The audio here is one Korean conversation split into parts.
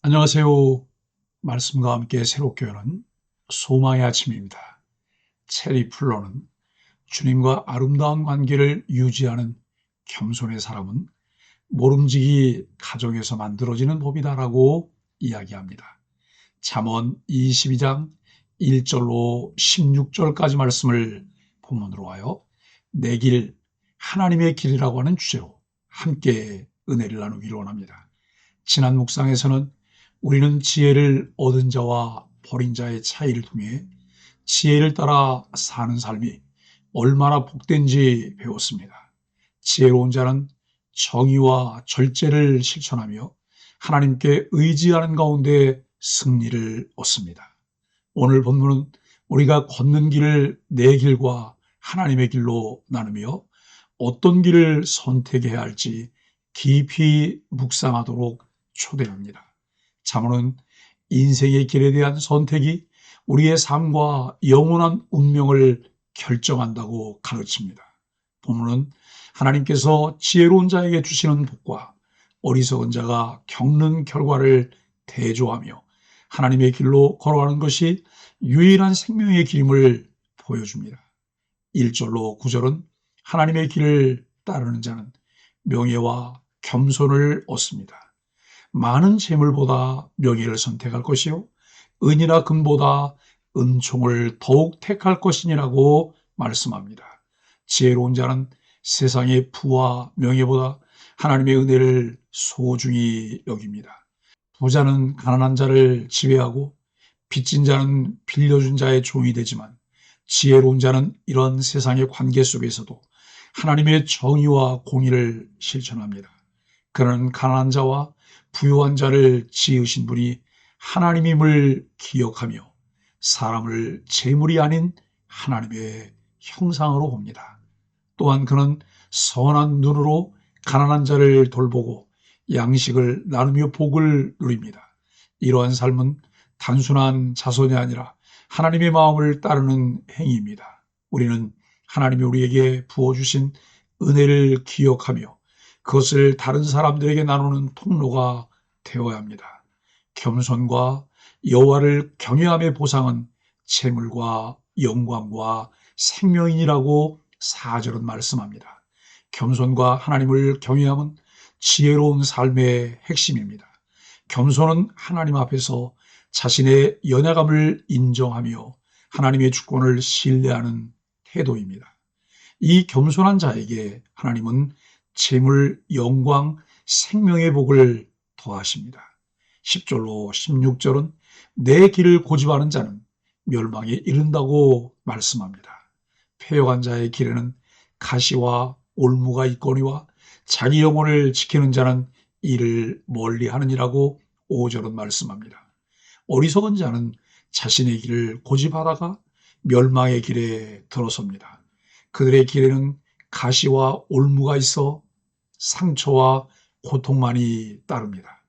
안녕하세요. 말씀과 함께 새롭게 여는 소망의 아침입니다. 체리 플러는 주님과 아름다운 관계를 유지하는 겸손의 사람은 모름지기 가정에서 만들어지는 법이다라고 이야기합니다. 잠언 22장 1절로 16절까지 말씀을 본문으로 하여 내 길, 하나님의 길이라고 하는 주제로 함께 은혜를 나누기를 원합니다. 지난 묵상에서는 우리는 지혜를 얻은 자와 버린 자의 차이를 통해 지혜를 따라 사는 삶이 얼마나 복된지 배웠습니다. 지혜로운 자는 정의와 절제를 실천하며 하나님께 의지하는 가운데 승리를 얻습니다. 오늘 본문은 우리가 걷는 길을 내 길과 하나님의 길로 나누며 어떤 길을 선택해야 할지 깊이 묵상하도록 초대합니다. 잠언은 인생의 길에 대한 선택이 우리의 삶과 영원한 운명을 결정한다고 가르칩니다. 본문은 하나님께서 지혜로운 자에게 주시는 복과 어리석은 자가 겪는 결과를 대조하며 하나님의 길로 걸어가는 것이 유일한 생명의 길임을 보여줍니다. 1절로 9절은 하나님의 길을 따르는 자는 명예와 겸손을 얻습니다. 많은 재물보다 명예를 선택할 것이요 은이나 금보다 은총을 더욱 택할 것이니라고 말씀합니다. 지혜로운 자는 세상의 부와 명예보다 하나님의 은혜를 소중히 여깁니다. 부자는 가난한 자를 지배하고 빚진 자는 빌려준 자의 종이 되지만 지혜로운 자는 이런 세상의 관계 속에서도 하나님의 정의와 공의를 실천합니다. 그는 가난한 자와 부유한 자를 지으신 분이 하나님임을 기억하며 사람을 재물이 아닌 하나님의 형상으로 봅니다. 또한 그는 선한 눈으로 가난한 자를 돌보고 양식을 나누며 복을 누립니다. 이러한 삶은 단순한 자선이 아니라 하나님의 마음을 따르는 행위입니다. 우리는 하나님이 우리에게 부어주신 은혜를 기억하며 그것을 다른 사람들에게 나누는 통로가 되어야 합니다. 겸손과 여호와를 경외함의 보상은 재물과 영광과 생명이라고 4절은 말씀합니다. 겸손과 하나님을 경외함은 지혜로운 삶의 핵심입니다. 겸손은 하나님 앞에서 자신의 연약함을 인정하며 하나님의 주권을 신뢰하는 태도입니다. 이 겸손한 자에게 하나님은 재물, 영광, 생명의 복을 더하십니다. 10절로 16절은 내 길을 고집하는 자는 멸망에 이른다고 말씀합니다. 패역한 자의 길에는 가시와 올무가 있거니와 자기 영혼을 지키는 자는 이를 멀리하느니라고 5절은 말씀합니다. 어리석은 자는 자신의 길을 고집하다가 멸망의 길에 들어섭니다. 그들의 길에는 가시와 올무가 있어 상처와 고통만이 따릅니다.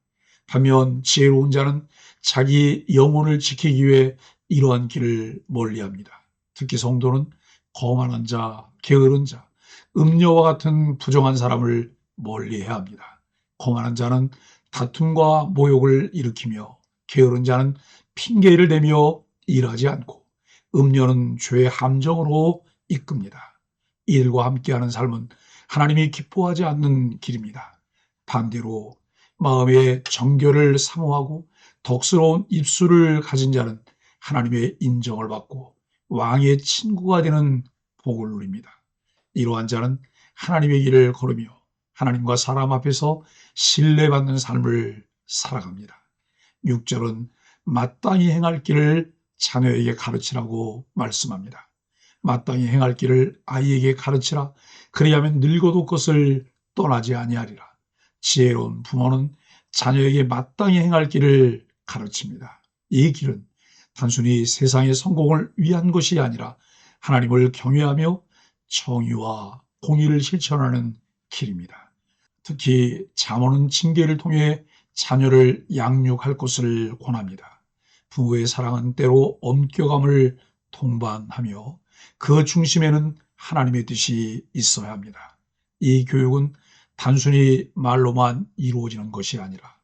반면 지혜로운 자는 자기 영혼을 지키기 위해 이러한 길을 멀리합니다. 특히 성도는 거만한 자, 게으른 자, 음녀와 같은 부정한 사람을 멀리해야 합니다. 거만한 자는 다툼과 모욕을 일으키며 게으른 자는 핑계를 대며 일하지 않고 음녀는 죄의 함정으로 이끕니다. 이들과 함께하는 삶은 하나님이 기뻐하지 않는 길입니다. 반대로 마음의 정결을 사모하고 덕스러운 입술을 가진 자는 하나님의 인정을 받고 왕의 친구가 되는 복을 누립니다. 이러한 자는 하나님의 길을 걸으며 하나님과 사람 앞에서 신뢰받는 삶을 살아갑니다. 6절은 마땅히 행할 길을 자녀에게 가르치라고 말씀합니다. 마땅히 행할 길을 아이에게 가르치라. 그리하면 늙어도 그것을 떠나지 아니하리라. 지혜로운 부모는 자녀에게 마땅히 행할 길을 가르칩니다. 이 길은 단순히 세상의 성공을 위한 것이 아니라 하나님을 경외하며 정의와 공의를 실천하는 길입니다. 특히 잠언은 징계를 통해 자녀를 양육할 것을 권합니다. 부부의 사랑은 때로 엄격함을 동반하며 그 중심에는 하나님의 뜻이 있어야 합니다. 이 교육은 단순히 말로만 이루어지는 것이 아니라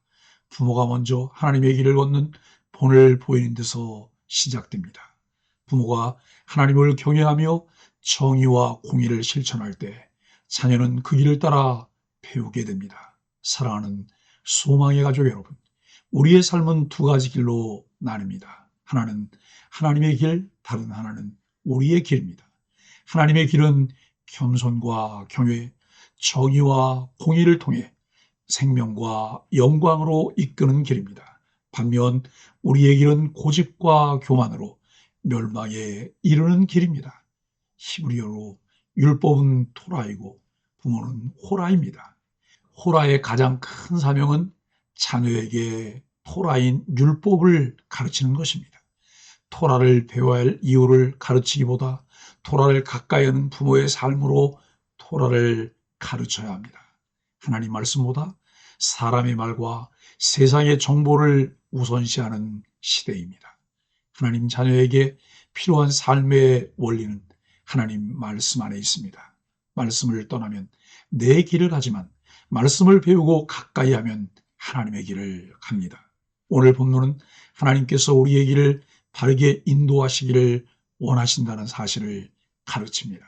부모가 먼저 하나님의 길을 걷는 본을 보이는 데서 시작됩니다. 부모가 하나님을 경외하며 정의와 공의를 실천할 때 자녀는 그 길을 따라 배우게 됩니다. 사랑하는 소망의 가족 여러분, 우리의 삶은 두 가지 길로 나뉩니다. 하나는 하나님의 길, 다른 하나는 우리의 길입니다. 하나님의 길은 겸손과 경외, 정의와 공의를 통해 생명과 영광으로 이끄는 길입니다. 반면 우리의 길은 고집과 교만으로 멸망에 이르는 길입니다. 히브리어로 율법은 토라이고 부모는 호라입니다. 호라의 가장 큰 사명은 자녀에게 토라인 율법을 가르치는 것입니다. 토라를 배워야 할 이유를 가르치기보다 토라를 가까이 하는 부모의 삶으로 토라를 가르쳐야 합니다. 하나님 말씀보다 사람의 말과 세상의 정보를 우선시하는 시대입니다. 하나님 자녀에게 필요한 삶의 원리는 하나님 말씀 안에 있습니다. 말씀을 떠나면 내 길을 가지만 말씀을 배우고 가까이 하면 하나님의 길을 갑니다. 오늘 본문은 하나님께서 우리의 길을 바르게 인도하시기를 원하신다는 사실을 가르칩니다.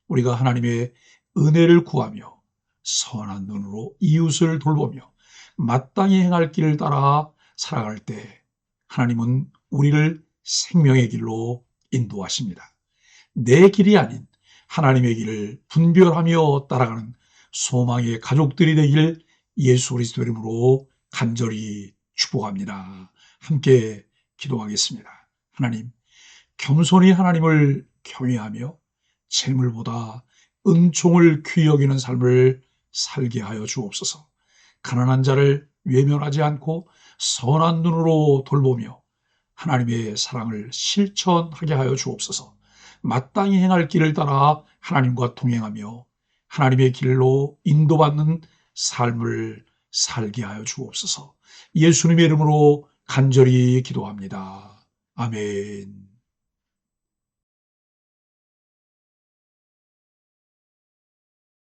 우리가 하나님의 은혜를 구하며 선한 눈으로 이웃을 돌보며 마땅히 행할 길을 따라 살아갈 때 하나님은 우리를 생명의 길로 인도하십니다. 내 길이 아닌 하나님의 길을 분별하며 따라가는 소망의 가족들이 되길 예수 그리스도 이름으로 간절히 축복합니다. 함께 기도하겠습니다. 하나님, 겸손히 하나님을 경외하며 재물보다 은총을 귀히 여기는 삶을 살게 하여 주옵소서. 가난한 자를 외면하지 않고 선한 눈으로 돌보며 하나님의 사랑을 실천하게 하여 주옵소서. 마땅히 행할 길을 따라 하나님과 동행하며 하나님의 길로 인도받는 삶을 살게 하여 주옵소서. 예수님의 이름으로 간절히 기도합니다. 아멘.